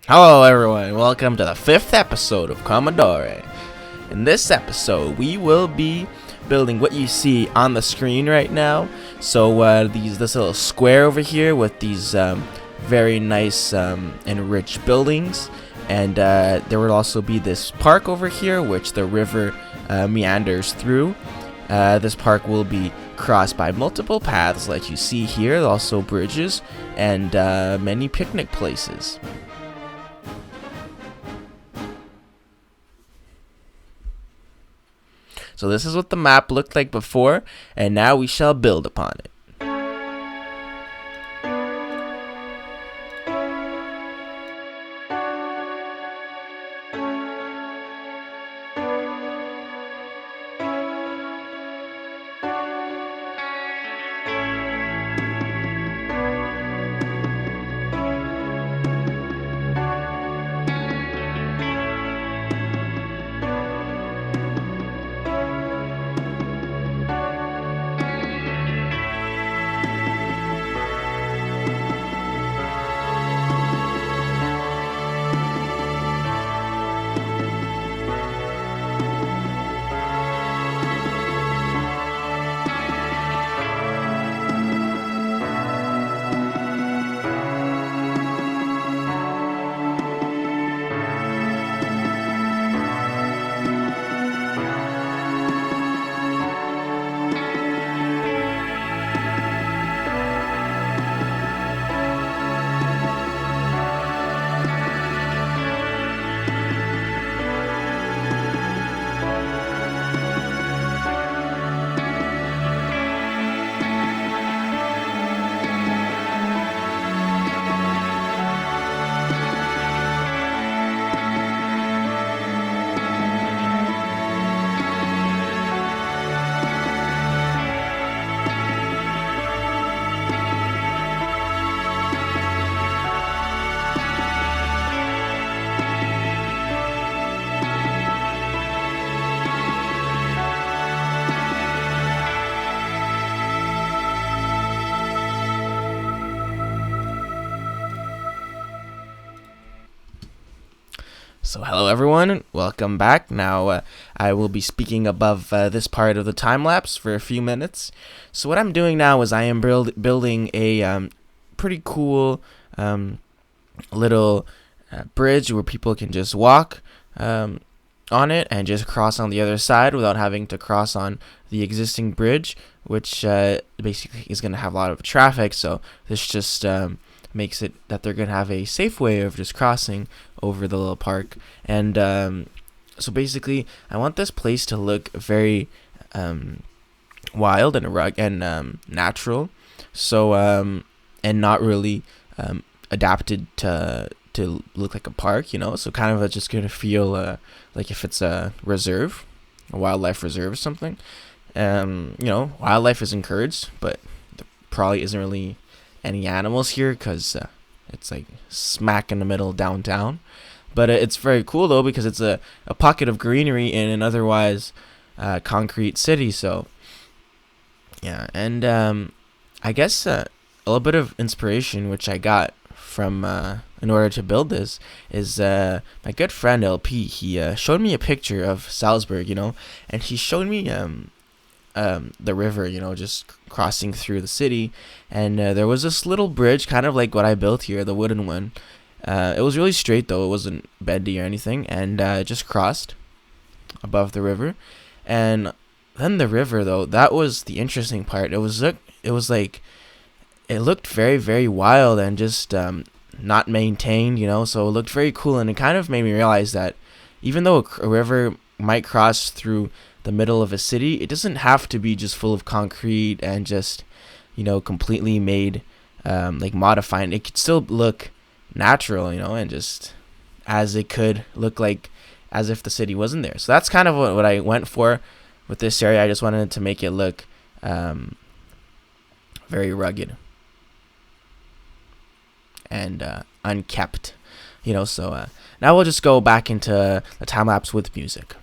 Hello everyone, welcome to the 5th episode of Commodore. In this episode, we will be building what you see on the screen right now. So this little square over here with these very nice and rich buildings. And there will also be this park over here, which the river meanders through. This park will be crossed by multiple paths like you see here, also bridges, and many picnic places. So this is what the map looked like before, and now we shall build upon it. So hello everyone, welcome back. Now I will be speaking above this part of the time lapse for a few minutes. So what I'm doing now is I am building a pretty cool little bridge where people can just walk on it and just cross on the other side without having to cross on the existing bridge, which basically is going to have a lot of traffic. So this just makes it that they're going to have a safe way of just crossing over the little park. And so basically I want this place to look very wild and natural, so and not really adapted to look like a park, so kind of just gonna feel like if it's a reserve, a wildlife reserve or something. Wildlife is encouraged, but there probably isn't really any animals here because it's like smack in the middle of downtown. But it's very cool though, because it's a pocket of greenery in an otherwise concrete city. So yeah, and I guess a little bit of inspiration which I got from in order to build this is my good friend LP. He showed me a picture of Salzburg, and he showed me the river, just crossing through the city, and there was this little bridge, kind of like what I built here, the wooden one. It was really straight though; it wasn't bendy or anything, and it just crossed above the river. And then the river, though, that was the interesting part. It like it looked very, very wild and just not maintained, So it looked very cool, and it kind of made me realize that even though a river might cross through the middle of a city, it doesn't have to be just full of concrete and just, completely made, like modifying. It could still look natural, and just as it could look like as if the city wasn't there. So that's kind of what I went for with this area. I just wanted to make it look very rugged and unkept, So now we'll just go back into the time lapse with music.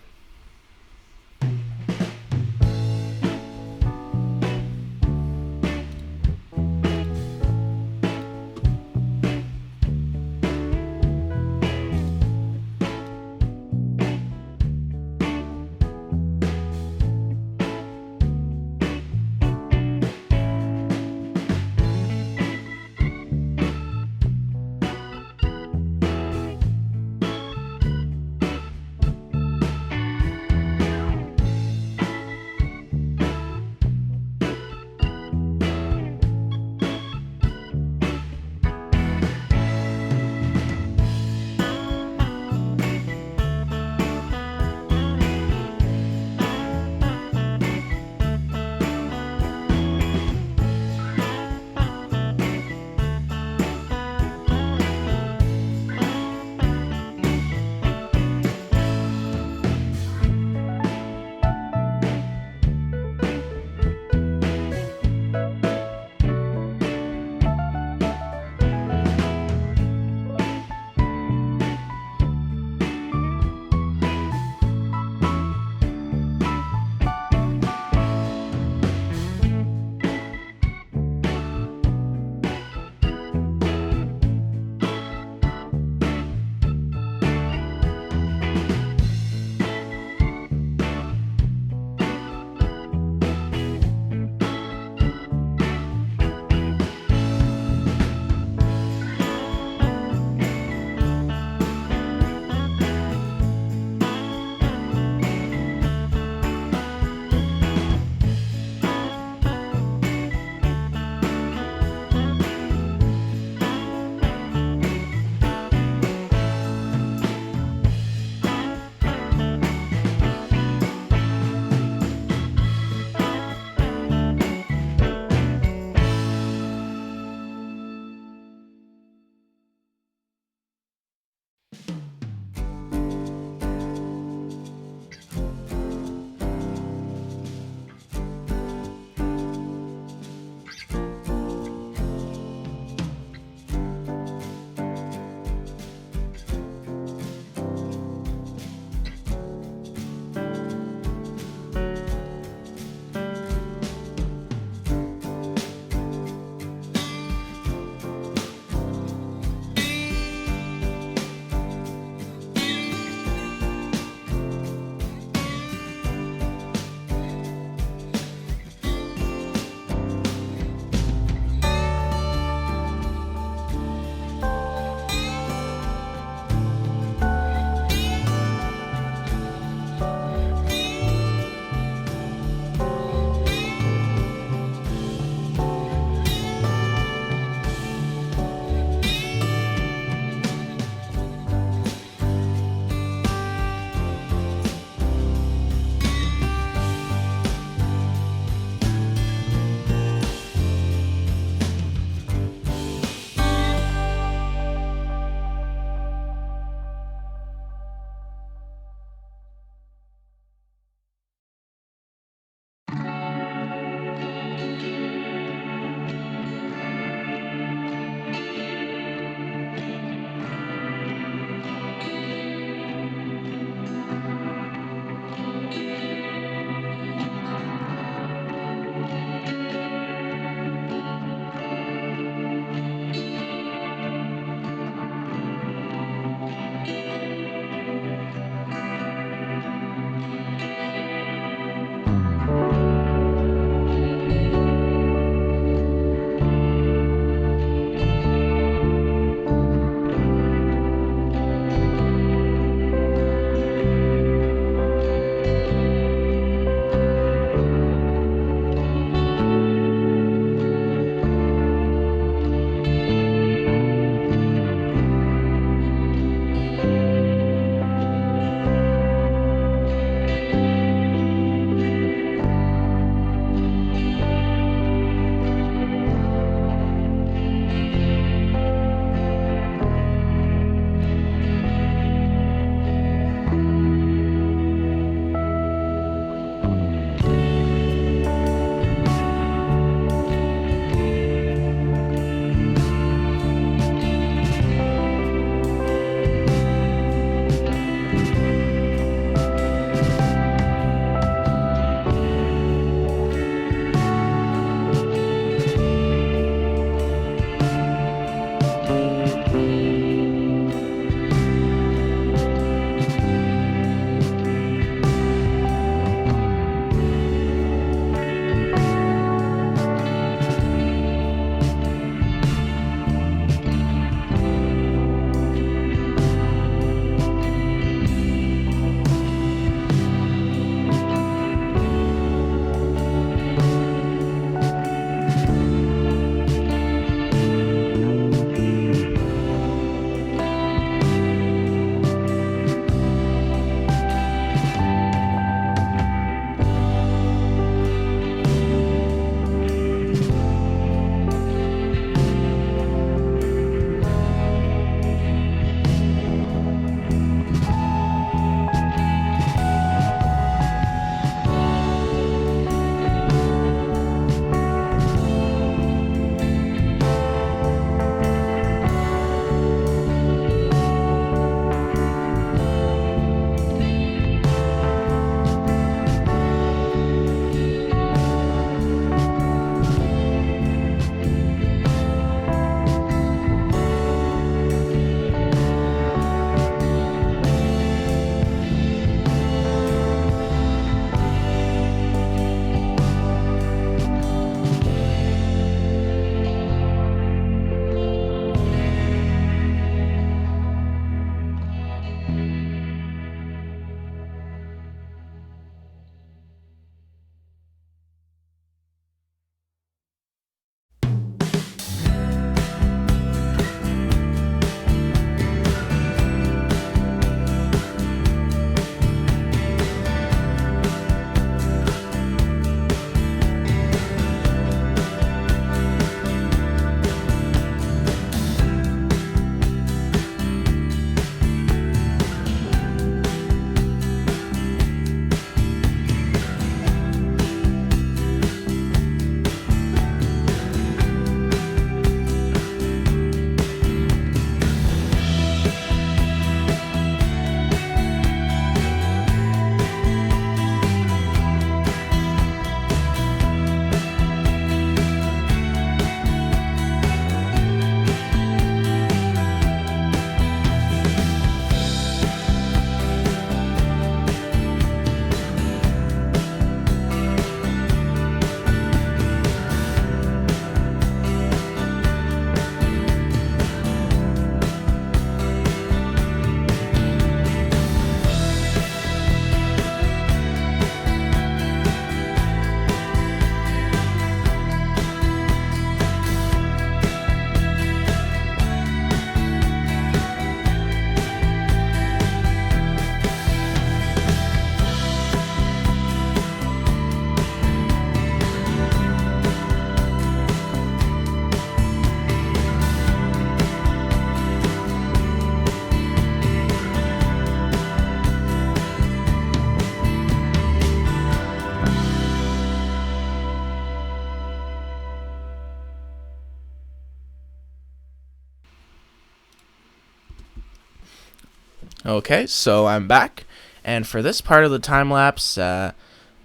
Okay, so I'm back, and for this part of the time lapse,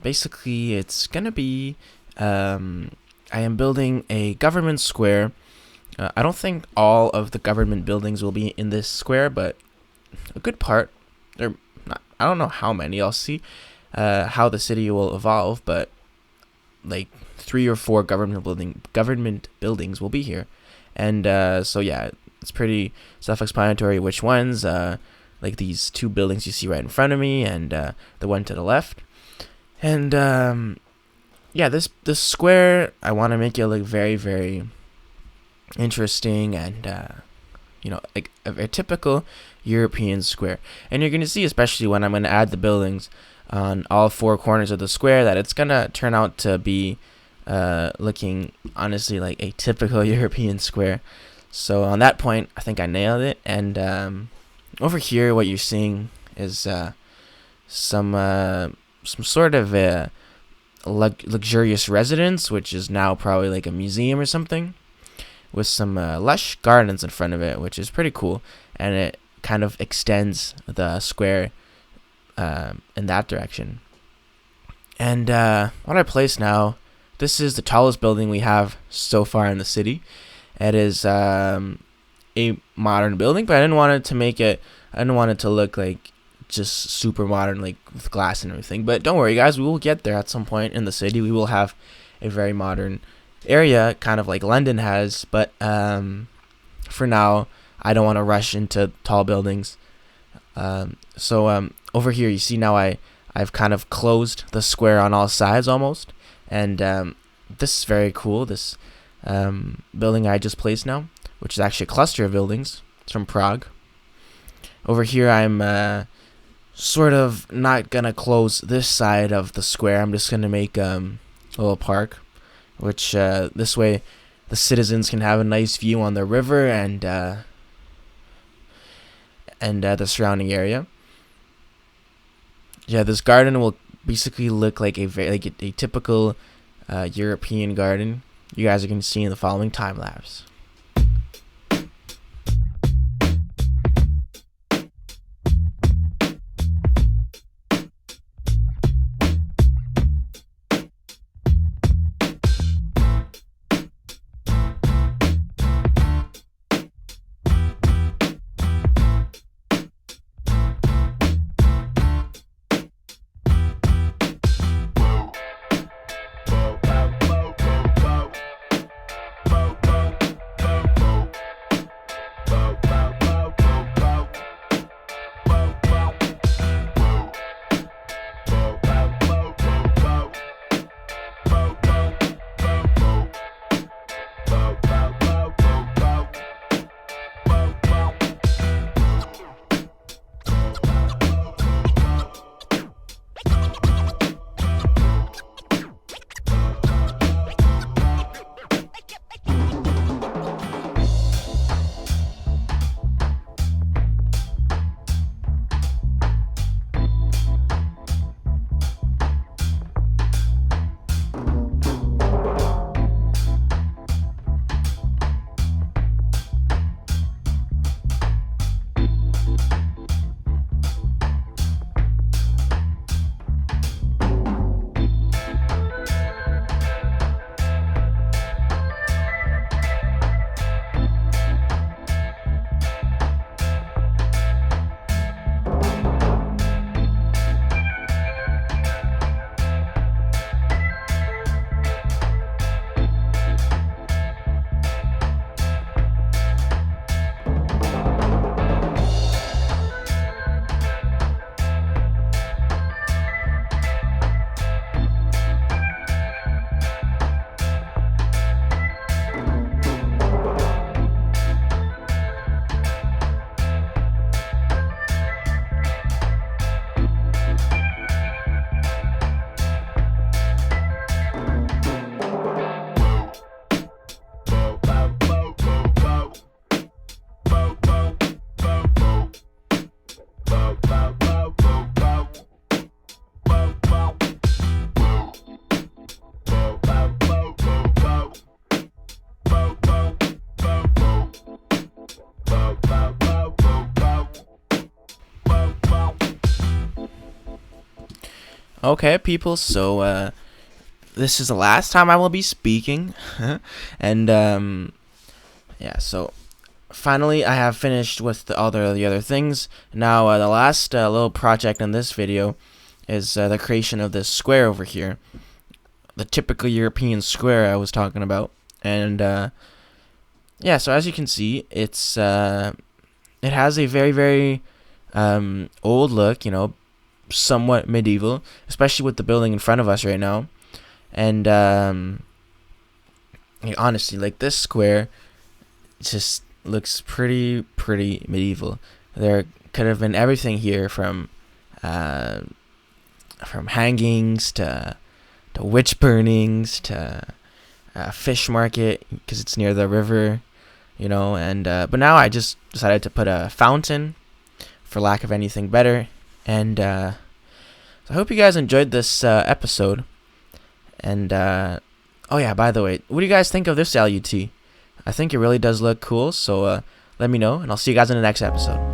basically it's gonna be, um, I am building a government square. I don't think all of the government buildings will be in this square, but a good part, or not, I don't know how many. I'll see how the city will evolve, but like 3 or 4 government buildings will be here, and so yeah, it's pretty self-explanatory which ones. Like these 2 buildings you see right in front of me, and the one to the left, and yeah, this square I want to make it look very very interesting, and like a typical European square. And you're gonna see, especially when I'm gonna add the buildings on all 4 corners of the square, that it's gonna turn out to be looking honestly like a typical European square. So on that point, I think I nailed it. And over here, what you're seeing is some sort of luxurious residence, which is now probably like a museum or something, with some lush gardens in front of it, which is pretty cool, and it kind of extends the square in that direction. And what I place now, this is the tallest building we have so far in the city. It is a modern building, but I didn't want it to make it. I didn't want it to look like just super modern, like with glass and everything. But don't worry, guys, we will get there at some point in the city. We will have a very modern area, kind of like London has. But for now, I don't want to rush into tall buildings. So over here, you see now I've kind of closed the square on all sides almost, and this is very cool. This building I just placed now, which is actually a cluster of buildings. It's from Prague. Over here, I'm sort of not gonna close this side of the square. I'm just gonna make a little park, which this way the citizens can have a nice view on the river and the surrounding area. Yeah, this garden will basically look like a typical European garden. You guys are gonna see in the following time lapse. Okay, people. So this is the last time I will be speaking, and yeah. So finally, I have finished with all the other things. Now, the last little project in this video is the creation of this square over here, the typical European square I was talking about, and yeah. So as you can see, it has a very old look, somewhat medieval, especially with the building in front of us right now. And honestly, like this square just looks pretty medieval. There could have been everything here from hangings to witch burnings to fish market because it's near the river, and but now I just decided to put a fountain for lack of anything better. And so I hope you guys enjoyed this episode. And oh yeah, by the way, what do you guys think of this LUT? I think it really does look cool, so let me know, and I'll see you guys in the next episode.